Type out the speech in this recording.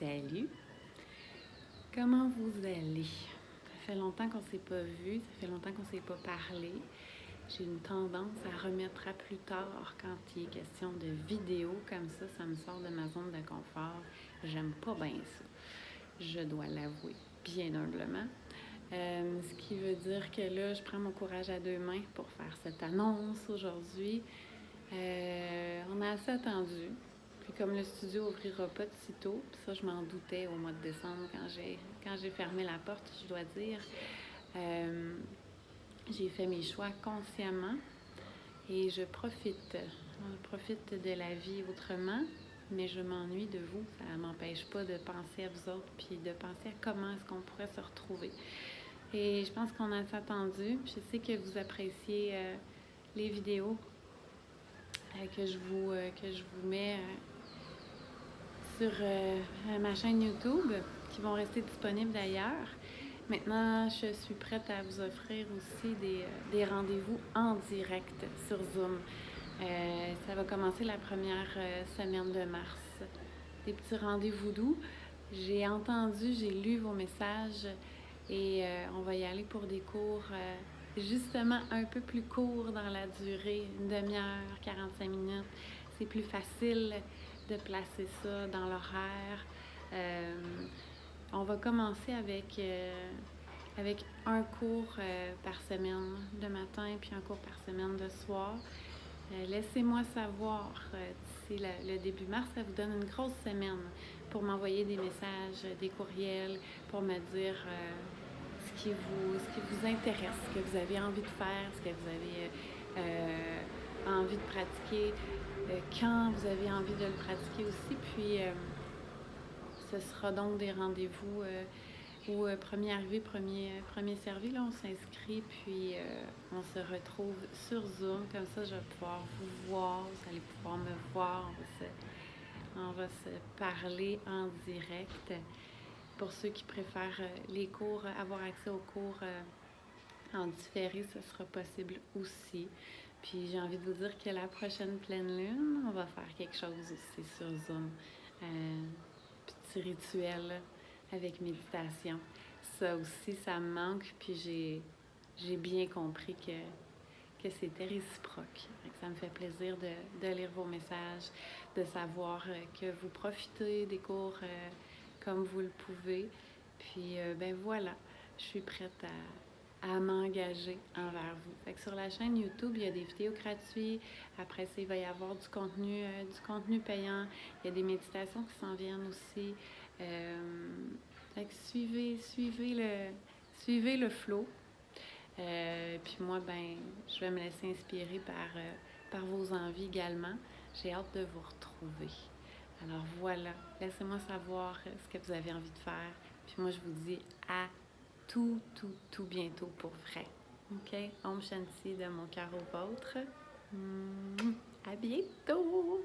Salut! Comment vous allez? Ça fait longtemps qu'on ne s'est pas vu, ça fait longtemps qu'on ne s'est pas parlé. J'ai une tendance à remettre à plus tard quand il est question de vidéos comme ça me sort de ma zone de confort. J'aime pas bien ça, je dois l'avouer, bien humblement. Ce qui veut dire que là, je prends mon courage à deux mains pour faire cette annonce aujourd'hui. On a assez attendu. Puis comme le studio n'ouvrira pas de sitôt, puis ça, je m'en doutais au mois de décembre quand j'ai fermé la porte, je dois dire. J'ai fait mes choix consciemment et je profite de la vie autrement, mais je m'ennuie de vous. Ça ne m'empêche pas de penser à vous autres puis de penser à comment est-ce qu'on pourrait se retrouver. Et je pense qu'on a attendu. Je sais que vous appréciez les vidéos que je vous mets sur ma chaîne YouTube, qui vont rester disponibles d'ailleurs. Maintenant, je suis prête à vous offrir aussi des rendez-vous en direct sur Zoom. Ça va commencer la première semaine de mars. Des petits rendez-vous doux. J'ai entendu, j'ai lu vos messages et on va y aller pour des cours justement un peu plus courts dans la durée, une demi-heure, 45 minutes. C'est plus facile de placer ça dans l'horaire. On va commencer avec un cours par semaine de matin puis un cours par semaine de soir. Laissez-moi savoir d'ici le début mars, ça vous donne une grosse semaine pour m'envoyer des messages, des courriels, pour me dire ce qui vous intéresse, ce que vous avez envie de faire, ce que vous avez envie de pratiquer, quand vous avez envie de le pratiquer aussi. Puis, ce sera donc des rendez-vous où premier arrivé, premier servi. Là, on s'inscrit, puis on se retrouve sur Zoom. Comme ça, je vais pouvoir vous voir, vous allez pouvoir me voir. On va se parler en direct. Pour ceux qui préfèrent les cours, avoir accès aux cours en différé, ce sera possible aussi. Puis j'ai envie de vous dire que la prochaine pleine lune, on va faire quelque chose aussi sur Zoom. Petit rituel avec méditation. Ça aussi, ça me manque, puis j'ai bien compris que c'était réciproque. Ça me fait plaisir de lire vos messages, de savoir que vous profitez des cours comme vous le pouvez. Puis, ben voilà, je suis prête à m'engager envers vous. Fait que sur la chaîne YouTube, il y a des vidéos gratuites. Après ça, il va y avoir du contenu payant. Il y a des méditations qui s'en viennent aussi. Fait que suivez le flow. Puis moi, ben, je vais me laisser inspirer par vos envies également. J'ai hâte de vous retrouver. Alors voilà, laissez-moi savoir ce que vous avez envie de faire. Puis moi, je vous dis à tout bientôt pour vrai. OK? Om Shanti de mon cœur au vôtre. À bientôt!